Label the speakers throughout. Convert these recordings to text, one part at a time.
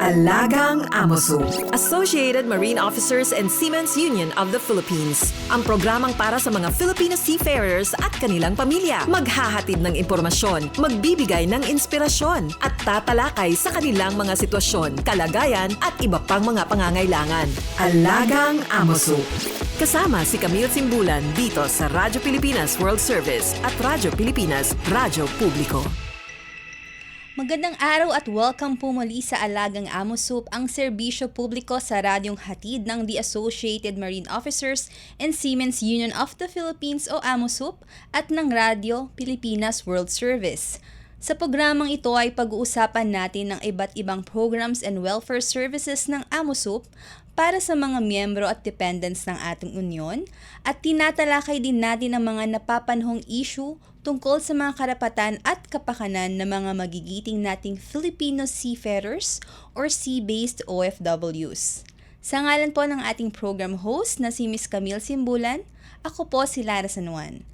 Speaker 1: Alagang Amoso.
Speaker 2: Associated Marine Officers and Seamen's Union of the Philippines. Ang programang para sa mga Filipino seafarers at kanilang pamilya. Maghahatid ng impormasyon, magbibigay ng inspirasyon, at tatalakay sa kanilang mga sitwasyon, kalagayan at iba pang mga pangangailangan.
Speaker 1: Alagang Amoso.
Speaker 2: Kasama si Camille Simbulan dito sa Radyo Pilipinas World Service at Radyo Pilipinas Radyo Publiko.
Speaker 3: Magandang araw at welcome po muli sa Alagang Amosup, ang serbisyo publiko sa radyong hatid ng The Associated Marine Officers and Seamen's Union of the Philippines o Amosup at ng Radyo Pilipinas World Service. Sa programang ito ay pag-uusapan natin ng iba't ibang programs and welfare services ng Amosup para sa mga miyembro at dependents ng ating union at tinatalakay din natin ang mga napapanahong issue tungkol sa mga karapatan at kapakanan ng mga magigiting nating Filipino seafarers or sea-based OFWs. Sa ngalan po ng ating program host na si Ms. Camille Simbulan, ako po si Lara San Juan.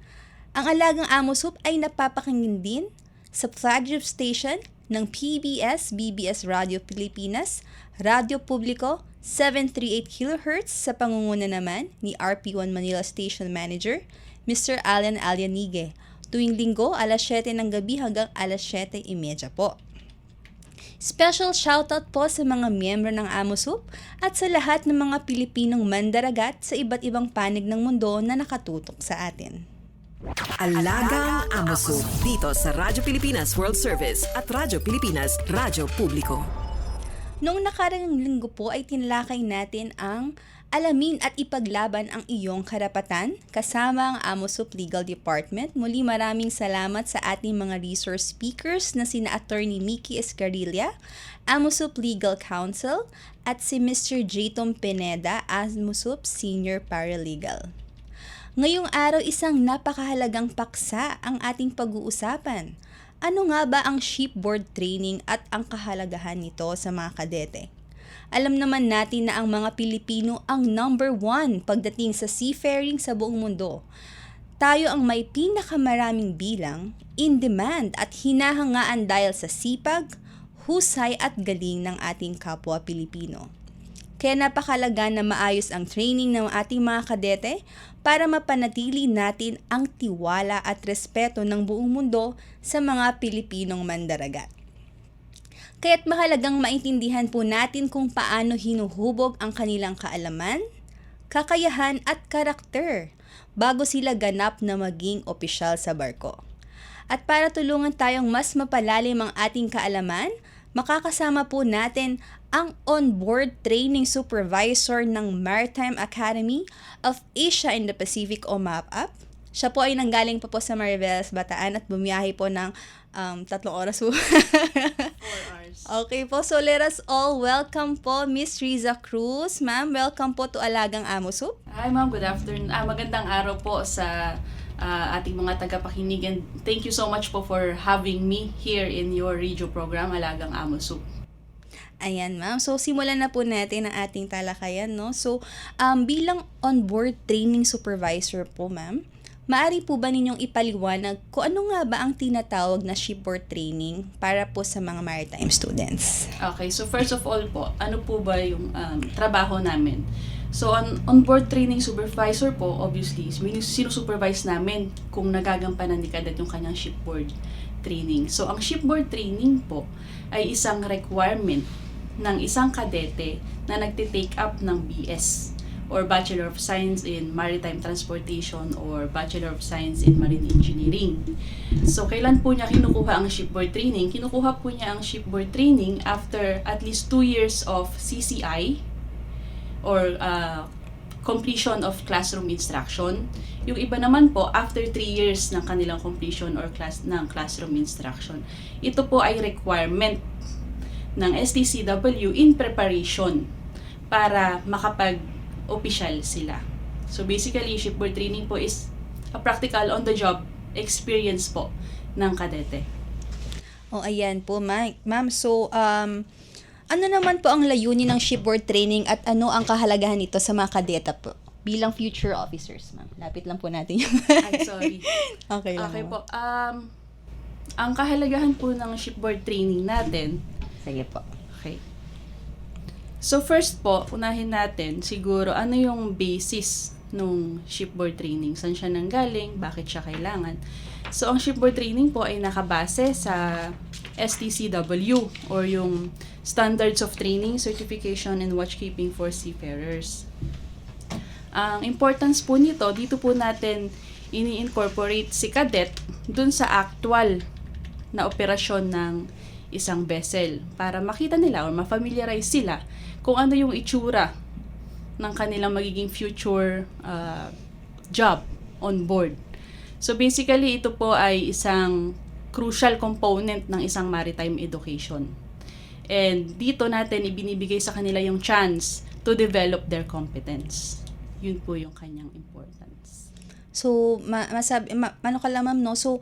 Speaker 3: Ang Alagang Amosup ay napapakinggan din sa flagship station ng PBS-BBS Radio Pilipinas, Radyo Publiko, 738 kHz sa pangunguna naman ni RP1 Manila Station Manager, Mr. Alan Alianige. Tuwing linggo, alas 7 ng gabi hanggang alas 7:30 po. Special shoutout po sa mga miyembro ng Amosup at sa lahat ng mga Pilipinong mandaragat sa iba't ibang panig ng mundo na nakatutok sa atin.
Speaker 2: Alagang Amoso dito sa Radyo Pilipinas World Service at Radyo Pilipinas Radyo Publiko.
Speaker 3: Noong nakaraang linggo po ay tinalakay natin ang alamin at ipaglaban ang iyong karapatan kasama ang Amosup Legal Department. Muli maraming salamat sa ating mga resource speakers na sina Attorney Mickey Escarilla, Amosup Legal Counsel, at si Mr. J. Tom Pineda, Amosup Senior Paralegal. Ngayong araw isang napakahalagang paksa ang ating pag-uusapan. Ano nga ba ang shipboard training at ang kahalagahan nito sa mga kadete? Alam naman natin na ang mga Pilipino ang number 1 pagdating sa seafaring sa buong mundo. Tayo ang may pinakamaraming bilang, in demand at hinahangaan dahil sa sipag, husay at galing ng ating kapwa Pilipino. Kaya napakalaga na maayos ang training ng ating mga kadete para mapanatili natin ang tiwala at respeto ng buong mundo sa mga Pilipinong mandaragat. Kaya't mahalagang maintindihan po natin kung paano hinuhubog ang kanilang kaalaman, kakayahan at karakter bago sila ganap na maging opisyal sa barko. At para tulungan tayong mas mapalalim ang ating kaalaman, makakasama po natin ang on-board training supervisor ng Maritime Academy of Asia and the Pacific o MAPAP. Siya po ay nanggaling pa po sa Mariveles, Bataan at bumiyahe po ng 3 oras po.
Speaker 4: 4 hours.
Speaker 3: Okay po, so let us all welcome po Miss Riza Cruz. Ma'am, welcome po to Alagang Amosup.
Speaker 4: Hi ma'am, good afternoon. Magandang araw po sa ating mga tagapakinig and thank you so much po for having me here in your radio program, Alagang Amosup.
Speaker 3: Ayan ma'am, so simulan na po natin ang ating talakayan, no? So, bilang on-board training supervisor po ma'am, maaari po ba ninyong ipaliwanag kung ano nga ba ang tinatawag na shipboard training para po sa mga maritime students?
Speaker 4: Okay, so first of all po, ano po ba yung trabaho namin? So, on-board training supervisor po, obviously, sinusupervise namin kung nagagampanan ni Cadet yung kanyang shipboard training. So, ang shipboard training po ay isang requirement ng isang kadete na nagtitake up ng BS or Bachelor of Science in Maritime Transportation or Bachelor of Science in Marine Engineering. So, kailan po niya kinukuha ang shipboard training? Kinukuha po niya ang shipboard training after at least 2 years of CCI or completion of classroom instruction. Yung iba naman po, after 3 years ng kanilang completion or classroom instruction. Ito po ay requirement ng STCW in preparation para makapag-opisyal sila. So basically, shipboard training po is a practical on-the-job experience po ng kadete.
Speaker 3: O ayan po ma'am. So, ano naman po ang layunin ng shipboard training at ano ang kahalagahan nito sa mga kadeta po bilang future officers, ma'am? Lapit lang po natin yung...
Speaker 4: I'm sorry.
Speaker 3: Okay lang.
Speaker 4: Okay po. Ang kahalagahan po ng shipboard training natin,
Speaker 3: Sige po.
Speaker 4: okay, So first po, unahin natin siguro ano yung basis nung shipboard training. Saan siya nanggaling? Bakit siya kailangan? So ang shipboard training po ay nakabase sa STCW or yung Standards of Training, Certification, and Watchkeeping for Seafarers. Ang importance po nito, dito po natin ini-incorporate si cadet dun sa actual na operasyon ng isang vessel para makita nila or ma-familiarize sila kung ano yung itsura ng kanilang magiging future job on board. So basically, ito po ay isang crucial component ng isang maritime education. And dito natin ibinibigay sa kanila yung chance to develop their competence. Yun po yung kanyang importance.
Speaker 3: So, ano ka lang ma'am, no? So,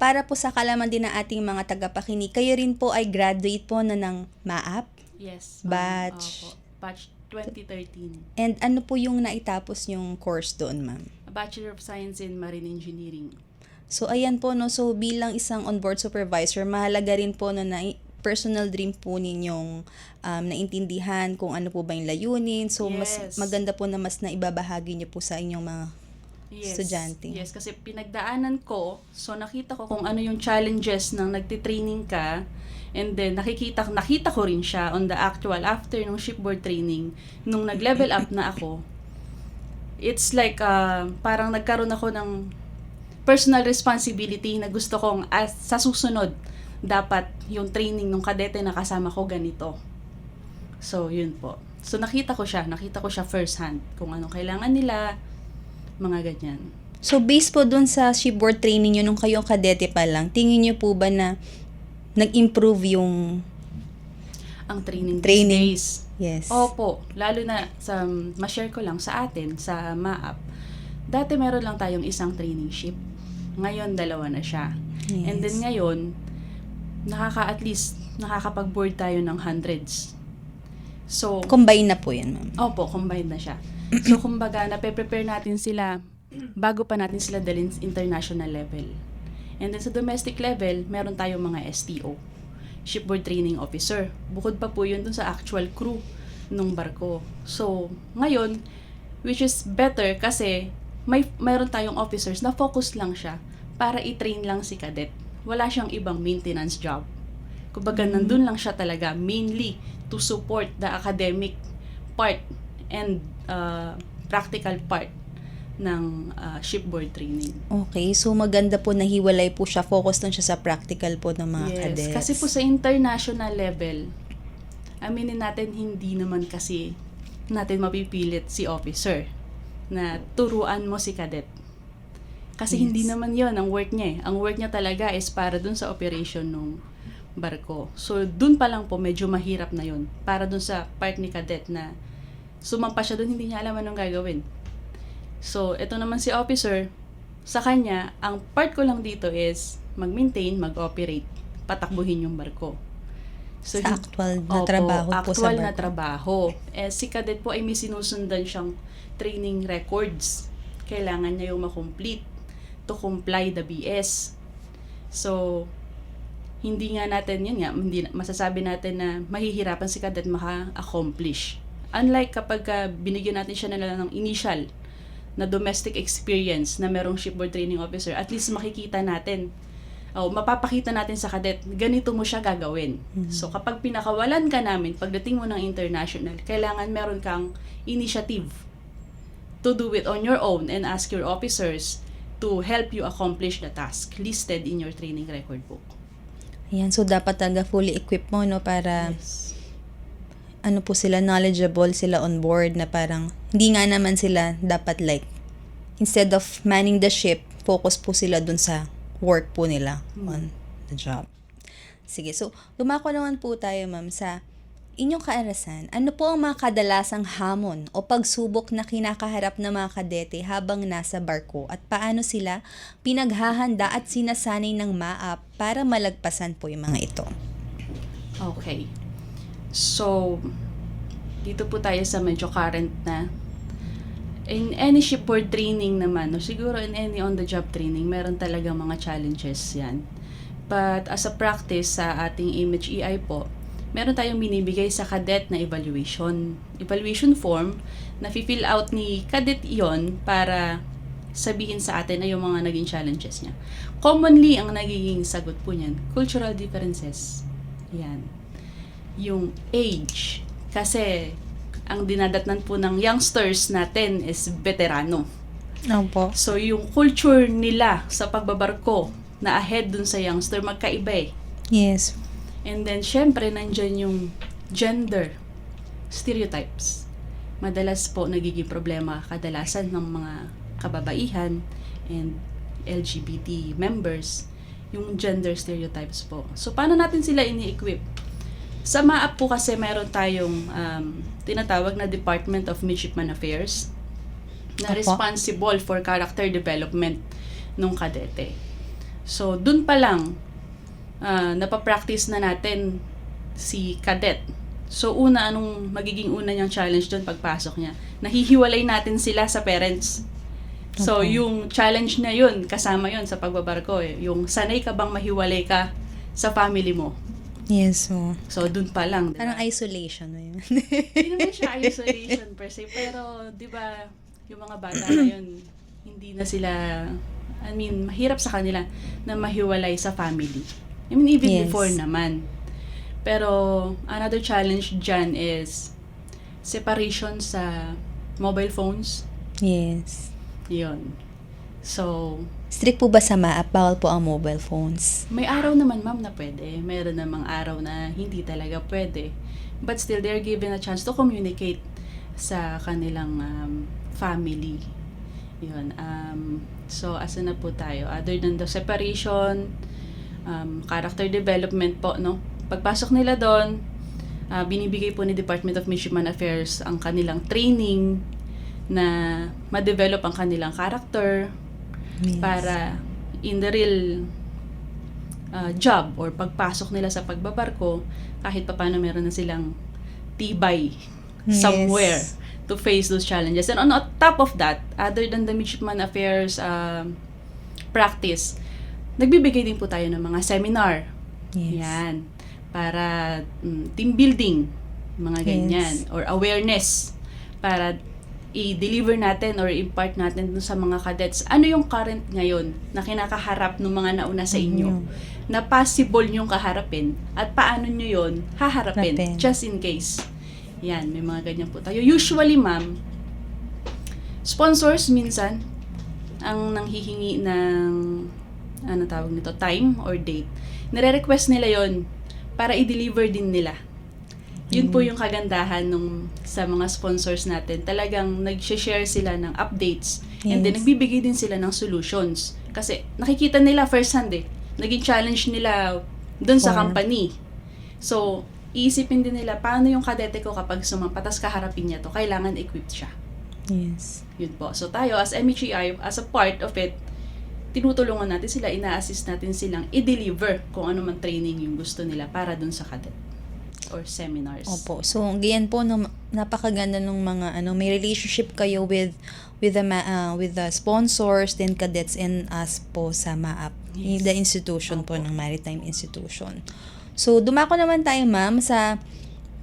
Speaker 3: para po sa kalaman din ng ating mga tagapakinig, kayo rin po ay graduate po na ng MAAP?
Speaker 4: Yes.
Speaker 3: Batch?
Speaker 4: Batch 2013.
Speaker 3: And ano po yung naitapos yung course doon, ma'am?
Speaker 4: A Bachelor of Science in Marine Engineering.
Speaker 3: So, ayan po, no? So, bilang isang onboard supervisor, mahalaga rin po no, na personal dream po ninyong naintindihan kung ano po ba yung layunin. So, mas maganda po na mas naibabahagi niyo po sa inyong mga estudyante.
Speaker 4: Yes, kasi pinagdaanan ko, so nakita ko kung ano yung challenges ng nagtitraining ka, and then nakita ko rin siya on the actual after ng shipboard training, nung nag-level up na ako. It's like, parang nagkaroon ako ng personal responsibility na gusto kong sa susunod, dapat yung training ng kadete na kasama ko ganito. So, yun po. So, nakita ko siya first hand, kung anong kailangan nila, mga ganyan.
Speaker 3: So, based po dun sa shipboard training nyo nung kayong kadete pa lang, tingin nyo po ba na nag-improve yung
Speaker 4: ang training
Speaker 3: Days? Yes.
Speaker 4: Opo, lalo na sa ma-share ko lang sa atin sa MAAP. Dati meron lang tayong isang training ship. Ngayon 2 na siya.
Speaker 3: Yes.
Speaker 4: And then ngayon at least nakakapag-board tayo ng hundreds. So
Speaker 3: Combine na po yun, ma'am.
Speaker 4: opo, combined na siya. So kumbaga nape-prepare natin sila bago pa natin sila dalhin sa international level. And then sa domestic level, meron tayong mga STO, Shipboard Training Officer. Bukod pa po yun dun sa actual crew ng barko. So, ngayon, which is better kasi mayroon tayong officers na focus lang siya para i-train lang si cadet. Wala siyang ibang maintenance job. Kumbaga, nandun lang siya talaga mainly to support the academic part and practical part ng shipboard training.
Speaker 3: Okay, so maganda po na hiwalay po siya. Focus lang siya sa practical po ng mga cadets.
Speaker 4: Kasi po sa international level, aminin natin hindi naman kasi natin mapipilit si officer na turuan mo si cadet. Kasi hindi naman yon ang work niya eh. Ang work niya talaga is para dun sa operation ng barko. So, dun pa lang po medyo mahirap na yon para dun sa part ni cadet na sumampa siya dun, hindi niya alam anong gagawin. So, ito naman si officer, sa kanya, ang part ko lang dito is mag-maintain, mag-operate, patakbuhin yung barko. So,
Speaker 3: sa actual na trabaho po sa
Speaker 4: actual
Speaker 3: barko.
Speaker 4: na trabaho. Si cadet po ay may sinusundan siyang training records. Kailangan niya yung ma-complete to comply the BS. So, hindi nga natin, yun nga, hindi masasabi natin na mahihirapan si cadet maka-accomplish. Unlike kapag binigyan natin siya ng initial na domestic experience na merong shipboard training officer, at least makikita natin, mapapakita natin sa cadet, ganito mo siya gagawin. So, kapag pinakawalan ka namin, pagdating mo ng international, kailangan meron kang initiative to do it on your own and ask your officers to help you accomplish the task listed in your training record book.
Speaker 3: Ayan, so dapat talaga fully equipped mo, no, para
Speaker 4: Yes.
Speaker 3: ano po sila, knowledgeable sila on board na parang, hindi nga naman sila dapat like, instead of manning the ship, focus po sila dun sa work po nila on the job. Sige, so, lumako naman po tayo, ma'am, sa inyong kaarasan. Ano po ang mga kadalasang hamon o pagsubok na kinakaharap ng mga kadete habang nasa barko at paano sila pinaghahanda at sinasanay ng MAAP para malagpasan po yung mga ito?
Speaker 4: Okay. So, dito po tayo sa medyo current na. In any shipboard training naman, no, siguro in any on-the-job training, meron talagang mga challenges yan. But as a practice sa ating Image EI po, meron tayong binibigay sa cadet na evaluation. Evaluation form na fill out ni cadet iyon para sabihin sa atin ay yung mga naging challenges niya. Commonly, ang nagiging sagot po niyan, cultural differences. Yan. Yung age. Kasi, ang dinadatnan po ng youngsters natin is veterano.
Speaker 3: Opo.
Speaker 4: So, yung culture nila sa pagbabarko na ahead dun sa youngster, magkaiba eh.
Speaker 3: Yes.
Speaker 4: And then, syempre, nandyan yung gender stereotypes. Madalas po nagiging problema kadalasan ng mga kababaihan and LGBT members, yung gender stereotypes po. So, paano natin sila ini-equip? Sa MAAP po kasi meron tayong tinatawag na Department of Midshipman Affairs na
Speaker 3: Opo.
Speaker 4: responsible for character development nung kadete. So, dun pa lang, napapractice na natin si cadet. So, anong magiging una niyang challenge doon pagpasok niya? Nahihiwalay natin sila sa parents. So,
Speaker 3: Okay.
Speaker 4: yung challenge na yun, kasama yun sa pagbabarko eh. Yung sanay ka bang mahiwalay ka sa family mo?
Speaker 3: Yes, so.
Speaker 4: So, dun pa lang. Diba?
Speaker 3: Parang isolation na yun.
Speaker 4: Hindi naman siya isolation per se. Pero, di ba, yung mga bata na yun, hindi na sila, mahirap sa kanila na mahiwalay sa family. Even
Speaker 3: Yes.
Speaker 4: before naman. Pero, another challenge dyan is separation sa mobile phones.
Speaker 3: Yes.
Speaker 4: Yun. So,
Speaker 3: Strict po ba sa MAAP? Bawal po ang mobile phones?
Speaker 4: may araw naman, ma'am, na pwede. Meron namang araw na hindi talaga pwede. But still, they're given a chance to communicate sa kanilang family. Yun. So, asa na po tayo? Other than the separation, character development po, no? Pagpasok nila doon, binibigay po ni Department of Midshipman Affairs ang kanilang training na ma-develop ang kanilang character,
Speaker 3: Yes.
Speaker 4: para in the real job or pagpasok nila sa pagbabarko, kahit papaano meron na silang tibay
Speaker 3: Yes.
Speaker 4: somewhere to face those challenges. And on top of that, other than the Midshipman Affairs practice, nagbibigay din po tayo ng mga seminar.
Speaker 3: Yes.
Speaker 4: Yan. Para team building, mga ganyan.
Speaker 3: Yes.
Speaker 4: Or awareness. Para i-deliver natin or impart natin dun sa mga cadets. Ano yung current ngayon na kinakaharap ng mga nauna sa inyo? Na possible nyong kaharapin at paano nyo yun haharapin?
Speaker 3: Harapin.
Speaker 4: Just in case. Yan, may mga ganyan po tayo. Usually, ma'am, sponsors minsan ang nanghihingi ng tawag nito, time or date. Nire-request nila yon para i-deliver din nila. Yun po yung kagandahan sa mga sponsors natin. Talagang nag-share sila ng updates and then
Speaker 3: Yes.
Speaker 4: nagbibigay din sila ng solutions. Kasi nakikita nila first hand eh. Naging challenge nila dun sa
Speaker 3: For-
Speaker 4: company. So, iisipin din nila, paano yung kadete ko kapag sumampatas kaharapin niya to? Kailangan equipped siya.
Speaker 3: Yes.
Speaker 4: Yun po. So tayo as MHEI, as a part of it, tinutulungan natin sila, ina-assist natin silang i-deliver kung ano man training yung gusto nila para dun sa cadet or seminars.
Speaker 3: Opo. So, ganyan po, no, napakaganda ng mga, may relationship kayo with the sponsors, then cadets, and us po sa MAAP,
Speaker 4: Yes.
Speaker 3: the institution po
Speaker 4: Opo.
Speaker 3: ng Maritime Institution. So, dumako naman tayo, ma'am, sa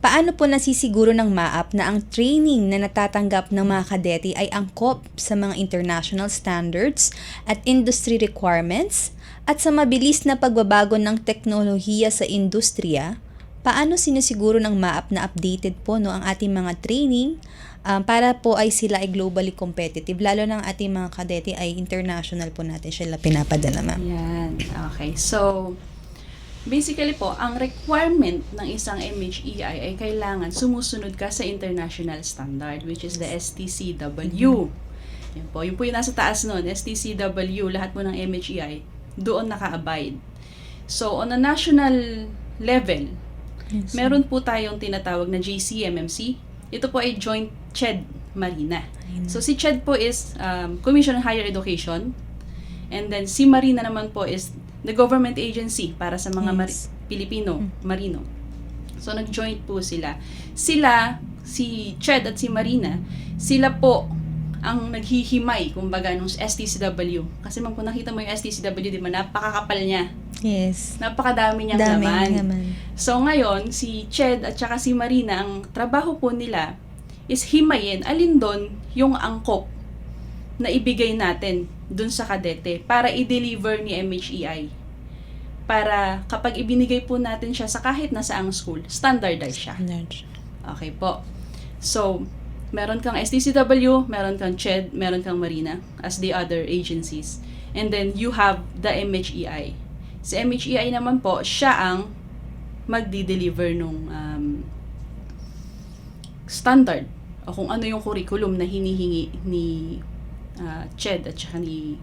Speaker 3: paano po nasisiguro ng MAAP na ang training na natatanggap ng mga kadete ay angkop sa mga international standards at industry requirements at sa mabilis na pagbabago ng teknolohiya sa industriya. Paano sinisiguro ng MAAP na updated po ang ating mga training para po ay sila ay globally competitive, lalo na ang ating mga kadete ay international po natin sila pinapadala, ma'am.
Speaker 4: Yan. Okay. So, basically po, ang requirement ng isang MHEI ay kailangan sumusunod ka sa international standard, which is the STCW. Yun po yung nasa taas nun, STCW, lahat po ng MHEI, doon naka-abide. So, on a national level,
Speaker 3: Yes.
Speaker 4: meron po tayong tinatawag na JCMMC. Ito po ay Joint CHED Marina. So, si CHED po is Commission on Higher Education. And then, si Marina naman po is the government agency para sa mga
Speaker 3: Yes.
Speaker 4: Pilipino, Marino. So, nag-joint po sila. Si CHED at si Marina, sila po ang naghihimay, kumbaga, nung STCW. Kasi ma'am, kung nakita mo yung STCW, di ba, napakakapal niya.
Speaker 3: Yes.
Speaker 4: Napakadami niyang
Speaker 3: Daming
Speaker 4: laman.
Speaker 3: naman.
Speaker 4: So ngayon, si Ched at saka si Marina, ang trabaho po nila is himayin, alin doon yung angkop na ibigay natin dun sa kadete para i-deliver ni MHEI. Para kapag ibinigay po natin siya sa kahit nasaang school, standardized siya. Okay po. So, meron kang STCW, meron kang Ched, meron kang Marina as the other agencies. And then you have the MHEI. Si MHEI naman po, siya ang magdi-deliver nung standard o kung ano yung curriculum na hinihingi ni Ched at saka ni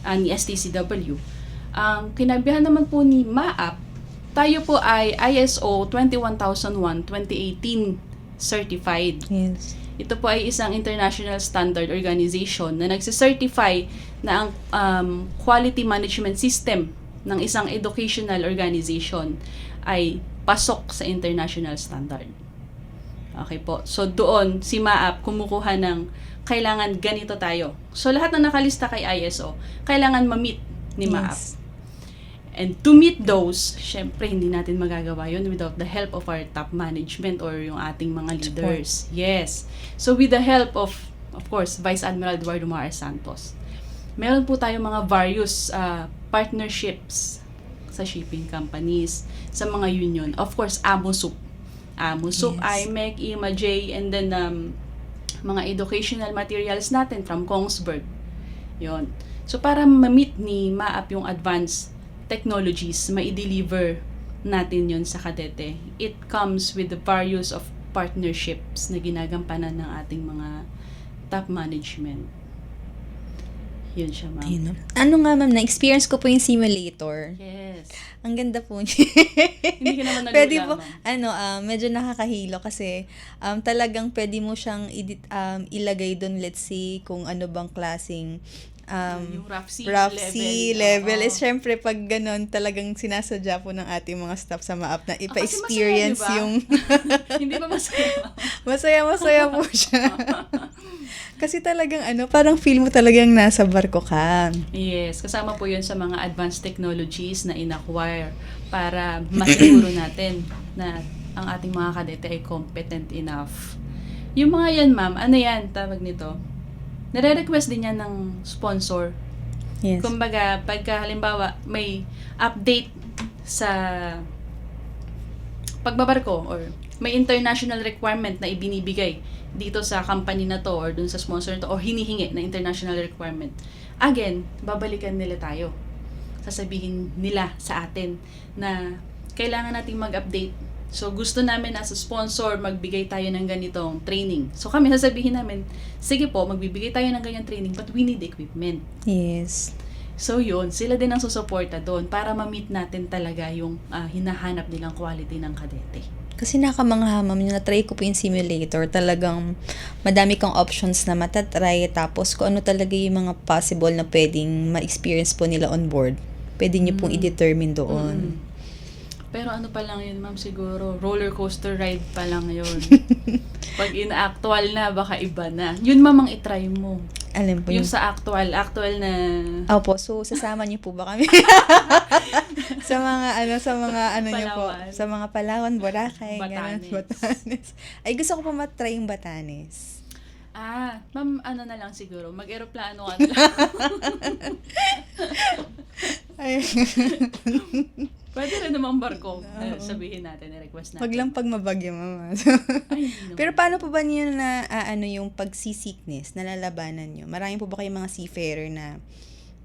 Speaker 4: STCW. Ang kinabihan naman po ni MAAP, tayo po ay ISO 21001-2018 certified.
Speaker 3: Yes.
Speaker 4: Ito po ay isang international standard organization na nagsicertify na ang quality management system ng isang educational organization ay pasok sa international standard. Okay po. So doon, si MAAP kumukuha ng kailangan ganito tayo. So lahat na nakalista kay ISO, kailangan ma-meet ni MAAP.
Speaker 3: Yes.
Speaker 4: And to meet those, syempre hindi natin magagawa yun without the help of our top management or yung ating mga leaders. Yes. So with the help of course, Vice Admiral Eduardo Mares Santos, meron po tayo mga various partnerships sa shipping companies, sa mga union. Of course, AMOSUP,
Speaker 3: Yes.
Speaker 4: IMEC, IMAJ, and then mga educational materials natin from Kongsberg. Yon. So para ma-meet ni MAAP yung advanced technologies, ma-deliver natin yon sa kadete. It comes with the various of partnerships na ginagampanan ng ating mga top management. Yun siya, ma'am.
Speaker 3: Ano nga ma'am, na-experience ko po yung simulator.
Speaker 4: Yes.
Speaker 3: Ang ganda po niya.
Speaker 4: Hindi ka naman nalula,
Speaker 3: Pwede po,
Speaker 4: ma'am.
Speaker 3: medyo nakakahilo kasi talagang pwede mo siyang ilagay doon, let's say, kung ano bang klaseng
Speaker 4: Yung rough sea
Speaker 3: level.
Speaker 4: Oo.
Speaker 3: Is syempre pag ganun, talagang sinasadya po ng ating mga staff sa MAAP na
Speaker 4: Kasi
Speaker 3: ipa-experience
Speaker 4: masaya, diba?
Speaker 3: yung
Speaker 4: Hindi ba masaya?
Speaker 3: masaya po siya. Kasi talagang parang feel mo talagang nasa barko ka.
Speaker 4: Yes, kasama po yun sa mga advanced technologies na in-acquire para masiguro natin na ang ating mga kadete ay competent enough. Yung mga yan, ma'am, ano yan, tawag nito? Nare-request din yan ng sponsor.
Speaker 3: Yes.
Speaker 4: Kumbaga, pagka halimbawa may update sa pagbabarko or may international requirement na ibinibigay dito sa company na to or dun sa sponsor na to or hinihingi na international requirement. Again, babalikan nila tayo. Sasabihin nila sa atin na kailangan nating mag-update. So, gusto namin as a sponsor, magbigay tayo ng ganitong training. So, kami sasabihin namin, sige po, magbibigay tayo ng ganyang training, but we need equipment.
Speaker 3: Yes.
Speaker 4: So, yun, sila din ang susuporta doon para ma-meet natin talaga yung hinahanap nilang quality ng kadete.
Speaker 3: Kasi nakamangha, ma'am, yung na-try ko po yung simulator, talagang madami kang options na matatry, tapos kung ano talaga yung mga possible na pwedeng ma-experience po nila on board, pwede nyo pong i-determine doon.
Speaker 4: Pero ano pa lang yun, ma'am, siguro, roller coaster ride pa lang yun. Pag in-actual na, baka iba na. Yun, ma'am, ang itry mo.
Speaker 3: Alam po
Speaker 4: Yung sa actual na...
Speaker 3: Opo, so sasama niyo po ba kami? sa mga niyo po,
Speaker 4: Palawan.
Speaker 3: sa mga Palawan, Boracay,
Speaker 4: Batanes.
Speaker 3: Batanes. Ay, gusto ko pa matry yung Batanes.
Speaker 4: Ma'am, ano na lang siguro, mag-aeroplano ka na lang.
Speaker 3: Ay,
Speaker 4: Pwede rin namang barko. Sabihin natin, i-request natin.
Speaker 3: wag lang pag mabagyo, mama.
Speaker 4: Ay, hindi naman.
Speaker 3: Pero paano po ba niyo na yung pag-seasickness, nalalabanan niyo? Marami po ba kayong mga seafarer na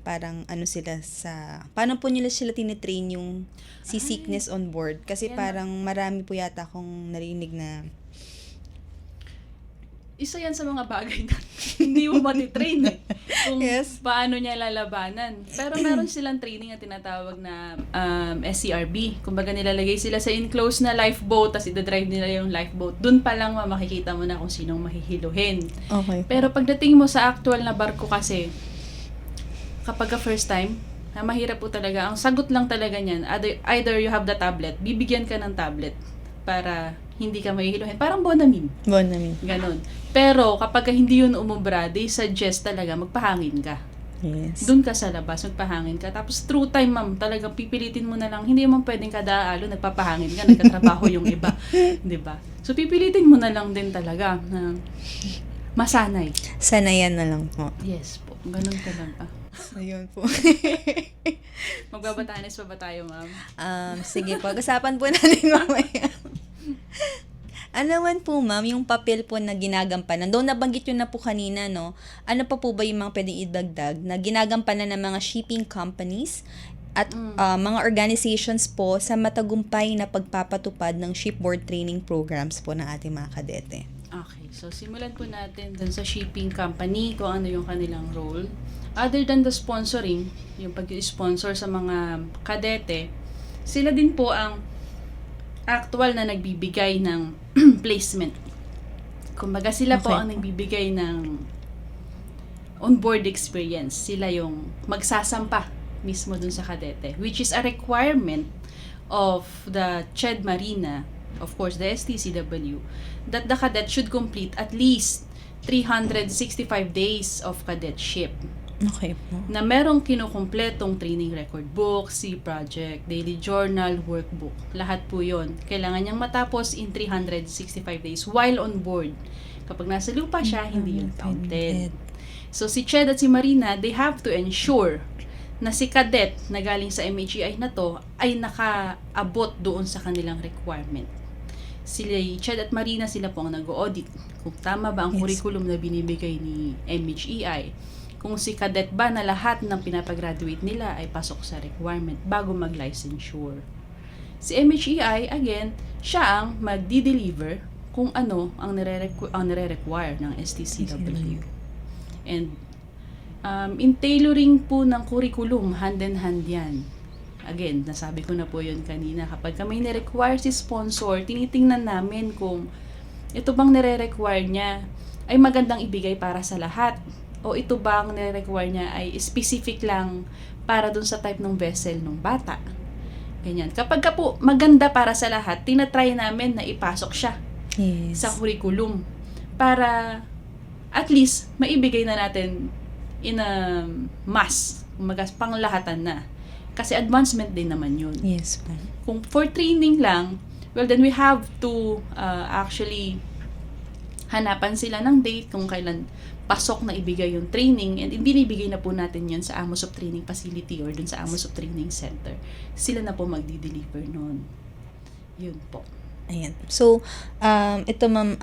Speaker 3: parang paano po nila sila tinitrain yung seasickness on board? Kasi
Speaker 4: Yan.
Speaker 3: parang marami po yata akong narinig na
Speaker 4: Isa yan sa mga bagay na hindi mo matitrain kung
Speaker 3: Yes.
Speaker 4: paano niya lalabanan. Pero meron silang training na tinatawag na SCRB. Kumbaga nilalagay sila sa enclosed na lifeboat, tapos idadrive nila yung lifeboat. Doon pa lang makikita mo na kung sinong mahihiluhin.
Speaker 3: okay.
Speaker 4: Pero pagdating mo sa actual na barko kasi, kapag first time, mahirap po talaga. Ang sagot lang talaga niyan, either you have the tablet, bibigyan ka ng tablet para hindi ka mahihiluhin. Parang Bonamine.
Speaker 3: Bonamine.
Speaker 4: Ganon. Pero kapag hindi yun umubra, they suggest talaga magpahangin ka.
Speaker 3: Yes.
Speaker 4: Doon ka sa labas, magpahangin ka. Tapos true time, ma'am, talagang pipilitin mo na lang. Hindi mo pwedeng kada alo, nagpapahangin ka, nagkatrabaho yung iba. 'Di ba? So pipilitin mo na lang din talaga na masanay.
Speaker 3: Sanayan na lang po.
Speaker 4: Yes po. Ganun talaga.
Speaker 3: Ayun po.
Speaker 4: Magbabatanis pa ba tayo, ma'am?
Speaker 3: Sige po, usapan po natin mamaya. Ano naman po, ma'am, yung papel po na ginagampanan? Doon nabanggit yun na po kanina, no? Ano pa po ba yung mga pwedeng idagdag na ginagampanan ng mga shipping companies at mga organizations po sa matagumpay na pagpapatupad ng shipboard training programs po ng ating mga kadete?
Speaker 4: Okay, so simulan po natin dun sa shipping company kung ano yung kanilang role. Other than the sponsoring, yung pag-sponsor sa mga kadete, sila din po ang actual na nagbibigay ng placement. Kumbaga sila po
Speaker 3: Okay.
Speaker 4: ang nagbibigay ng on-board experience. Sila yung magsasampa mismo dun sa kadete, which is a requirement of the CHED Marina, of course the STCW, that the cadet should complete at least 365 days of cadetship
Speaker 3: Okay po.
Speaker 4: na merong kinukumpletong training record book, C project, daily journal, workbook. Lahat po yon kailangan niyang matapos in 365 days while on board. Kapag nasa lupa siya, hindi yun counted. So si Ched at si Marina, they have to ensure na si cadet na galing sa MHEI na to ay nakaabot doon sa kanilang requirement. Sila, Ched at Marina, sila po ang nag-audit kung tama ba ang
Speaker 3: Yes.
Speaker 4: curriculum na binibigay ni MHEI. Kung si cadet ba na lahat ng pinapagraduate nila ay pasok sa requirement bago mag-licensure. Si MHEI, again, siya ang magdi-deliver kung ano ang nire-require ng STCW. And in tailoring po ng curriculum, hand in hand yan. Again, nasabi ko na po yun kanina. Kapag kami nire-require si sponsor, tinitingnan namin kung ito bang nire-require niya ay magandang ibigay para sa lahat. O ito bang nire-require niya ay specific lang para dun sa type ng vessel ng bata. Ganyan. Kapag ka po maganda para sa lahat, tinatry namin na ipasok siya
Speaker 3: Yes.
Speaker 4: sa curriculum para at least maibigay na natin in a mass, panglahatan na. Kasi advancement din naman yun.
Speaker 3: Yes po.
Speaker 4: Kung for training lang, well then we have to actually hanapan sila ng date kung kailan pasok na ibigay yung training, and binibigay na po natin yun sa Amosop Training Facility or dun sa Amosop Training Center. Sila na po magdi-deliver nun. Yun po.
Speaker 3: Ayan. So, ito ma'am,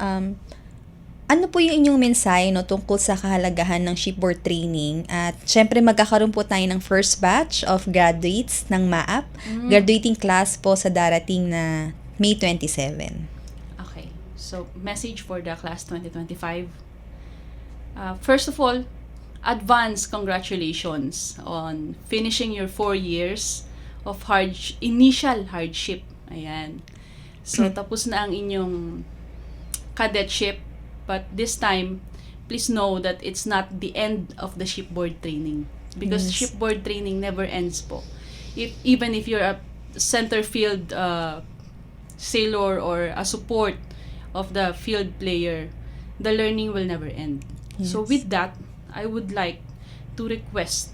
Speaker 3: ano po yung inyong mensahe no, tungkol sa kahalagahan ng shipboard training? At syempre magkakaroon po tayo ng first batch of graduates ng MAAP. Graduating class po sa darating na May 27.
Speaker 4: Okay. So, message for the class 2025. First of all, advance congratulations on finishing your 4 years of initial hardship. Ayan. So, tapos na ang inyong cadetship, but this time, please know that it's not the end of the shipboard training. Because
Speaker 3: Yes.
Speaker 4: shipboard training never ends po. Even if you're a center field sailor or a support of the field player, the learning will never end. So
Speaker 3: Yes.
Speaker 4: with that, I would like to request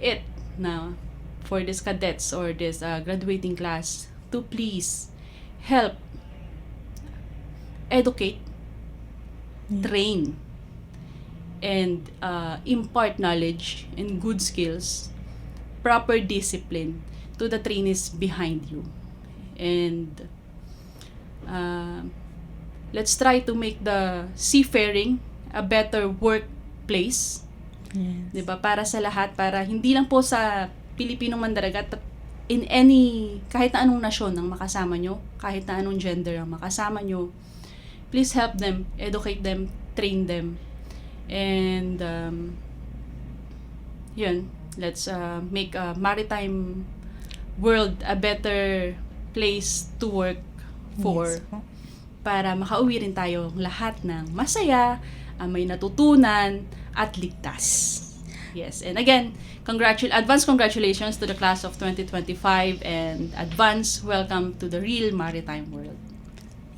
Speaker 4: it now for these cadets or this graduating class to please help educate, train, and impart knowledge and good skills, proper discipline to the trainees behind you. And let's try to make the seafaring a better workplace,
Speaker 3: Yes.
Speaker 4: 'di ba? Para sa lahat, para hindi lang po sa Pilipinong mandaragat, in any, kahit na anong nasyon ang makasama nyo, kahit na anong gender ang makasama nyo, please help them, educate them, train them, and yun, let's make a maritime world a better place to work for,
Speaker 3: Yes po.
Speaker 4: para makauwi rin tayo lahat ng masaya, may natutunan, at ligtas. Yes, and again, advance congratulations to the class of 2025 and advance welcome to the real maritime world.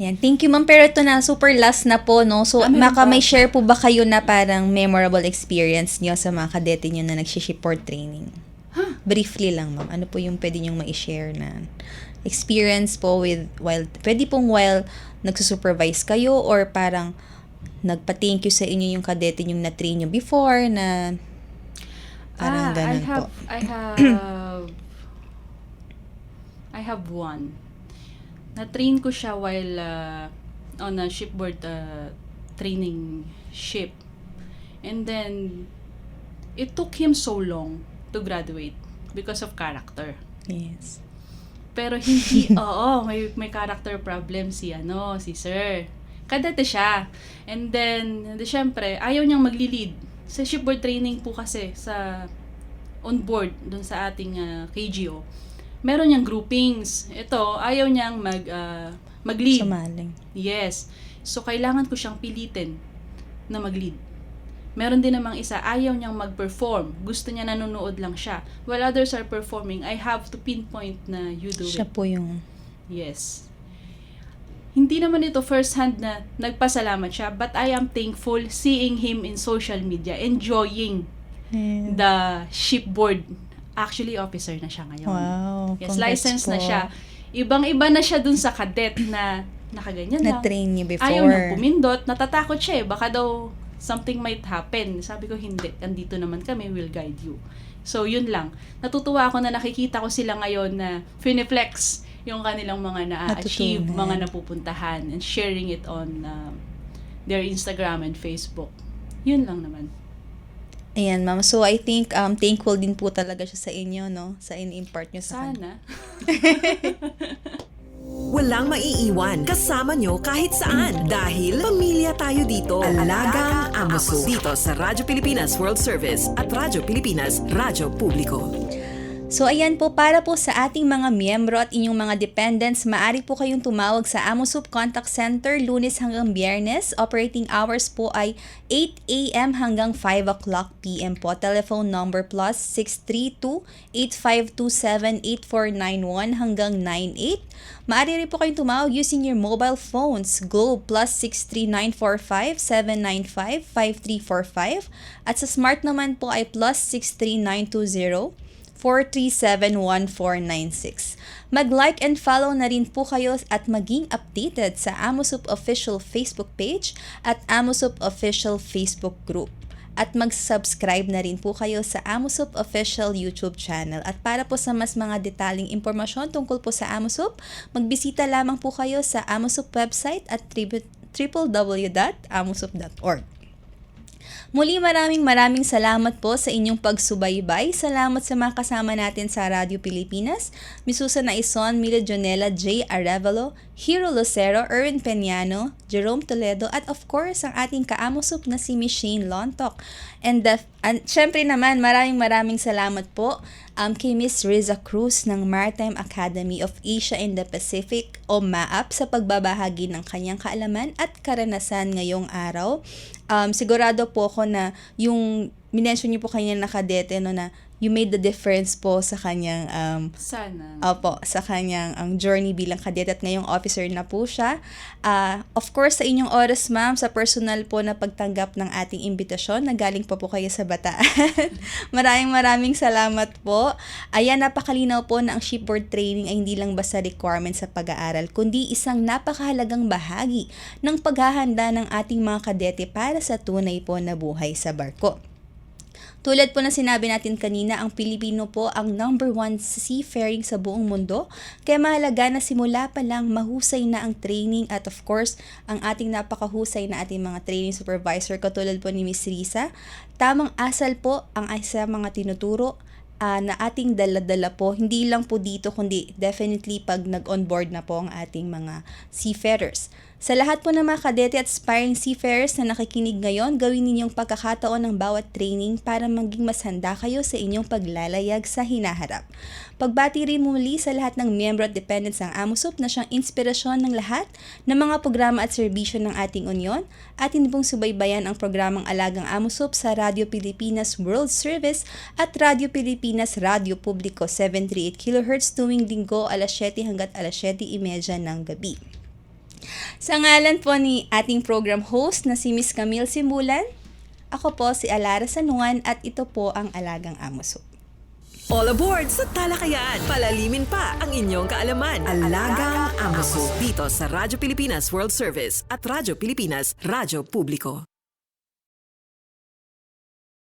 Speaker 3: Yan. Thank you, ma'am. Pero ito na, super last na po, no? So,
Speaker 4: Meron pa.
Speaker 3: may share po ba kayo na parang memorable experience nyo sa mga kadete nyo na nag-shipboard training? Briefly lang, ma'am. Ano po yung pwede nyong ma-share na experience po pwede pong while nagsusupervise kayo or parang nagpa-thank you sa inyo yung kadete nyong na-train nyo before na parang ganun po.
Speaker 4: I have one. Na-train ko siya while on a shipboard training ship. And then, it took him so long to graduate because of character.
Speaker 3: Yes.
Speaker 4: Pero hindi, may character problem si sir. Kadete siya. And then, syempre, ayaw niyang magli-lead. Sa shipboard training po kasi, on board, dun sa ating KGO, meron niyang groupings. Ito, ayaw niyang mag-lead.
Speaker 3: Sumaling.
Speaker 4: Yes. So, kailangan ko siyang pilitin na mag-lead. Meron din namang isa, ayaw niyang mag-perform. Gusto niya nanonood lang siya. While others are performing, I have to pinpoint na you do
Speaker 3: Siya
Speaker 4: it.
Speaker 3: po yung...
Speaker 4: Yes. Hindi naman ito first hand na nagpasalamat siya, but I am thankful seeing him in social media, enjoying the shipboard. Actually, officer na siya ngayon.
Speaker 3: Wow.
Speaker 4: Yes,
Speaker 3: Congrats
Speaker 4: license
Speaker 3: po.
Speaker 4: na siya. Ibang-iba na siya dun sa cadet na nakaganyan lang.
Speaker 3: Na-train niyo before.
Speaker 4: Ayaw niyang pumindot. Natatakot siya eh. Baka daw something might happen. Sabi ko, hindi. Andito naman kami. We'll guide you. So, yun lang. Natutuwa ako na nakikita ko sila ngayon na finiflex yung kanilang mga na-achieve,
Speaker 3: Natutunan.
Speaker 4: mga napupuntahan, and sharing it on their Instagram and Facebook. Yun lang naman.
Speaker 3: Ayan, ma'am. So, I think thankful din po talaga siya sa inyo, no? Sa in-impart nyo sa kanya.
Speaker 4: Sana.
Speaker 2: Walang maiiwan kasama nyo kahit saan dahil pamilya tayo dito.
Speaker 1: Alagang Amoso.
Speaker 2: Dito sa Radyo Pilipinas World Service at Radyo Pilipinas Radyo Publiko.
Speaker 3: So, ayan po, para po sa ating mga miyembro at inyong mga dependents, maaari po kayong tumawag sa AMOSUP Contact Center Lunes hanggang Biyernes. Operating hours po ay 8 a.m. hanggang 5 o'clock p.m. po. Telephone number plus 632-8527-8491 hanggang 98. Maaari rin po kayong tumawag using your mobile phones. Globe plus 63945-795-5345. At sa smart naman po ay plus 63920 437-1496. Mag-like and follow na rin po kayo at maging updated sa AMOSUP Official Facebook page at AMOSUP Official Facebook group. At mag-subscribe na rin po kayo sa AMOSUP Official YouTube channel. At para po sa mas mga detaling impormasyon tungkol po sa AMOSUP, magbisita lamang po kayo sa AMOSUP website at www.amosup.org. Muli maraming salamat po sa inyong pagsubaybay. Salamat sa mga kasama natin sa Radyo Pilipinas. Miss Susan Naison, Mila Jonella, J. Arevalo, Hero Lucero, Erwin Peñano, Jerome Toledo, at of course, ang ating ka-AMOSUP na si Miss Shane Lontok. And syempre naman, maraming salamat po kay Miss Riza Cruz ng Maritime Academy of Asia and the Pacific o MAAP sa pagbabahagi ng kanyang kaalaman at karanasan ngayong araw. Sigurado po ako na yung minention niyo po kanina na kadete, no, na you made the difference po sa kanyang
Speaker 4: Sana.
Speaker 3: sa kanyang journey bilang cadet at ngayong officer na po siya. Of course, sa inyong oras, ma'am, sa personal po na pagtanggap ng ating imbitasyon na galing pa po kayo sa Bataan. maraming salamat po. Ayan, napakalinaw po na ang shipboard training ay hindi lang basta requirement sa pag-aaral, kundi isang napakahalagang bahagi ng paghahanda ng ating mga kadete para sa tunay po na buhay sa barko. Tulad po na sinabi natin kanina, ang Pilipino po ang number 1 seafaring sa buong mundo. Kaya mahalaga na simula pa lang mahusay na ang training at of course, ang ating napakahusay na ating mga training supervisor katulad po ni Miss Risa. Tamang asal po ang isa mga tinuturo na ating dala-dala po, hindi lang po dito kundi definitely pag nag-onboard na po ang ating mga seafarers. Sa lahat po ng mga kadete at aspiring seafarers na nakikinig ngayon, gawin ninyong pagkakataon ng bawat training para maging mas handa kayo sa inyong paglalayag sa hinaharap. Pagbati rin muli sa lahat ng miyembro at dependents ng AMOSUP na siyang inspirasyon ng lahat ng mga programa at serbisyo ng ating unyon. Atin pong subaybayan ang programang Alagang AMOSUP sa Radyo Pilipinas World Service at Radyo Pilipinas Radyo Publiko 738 kHz tuwing linggo alas 7 hanggat alas 7:30 ng gabi. Sa ngalan po ni ating program host na si Miss Camille Simulan, ako po si Alara Sanungan at ito po ang Alagang Amo Soup.
Speaker 2: All aboard sa talakayan. Palalimin pa ang inyong kaalaman.
Speaker 1: Alagang Amo Soup.
Speaker 2: Dito sa Radyo Pilipinas World Service at Radyo Pilipinas Radyo Publiko.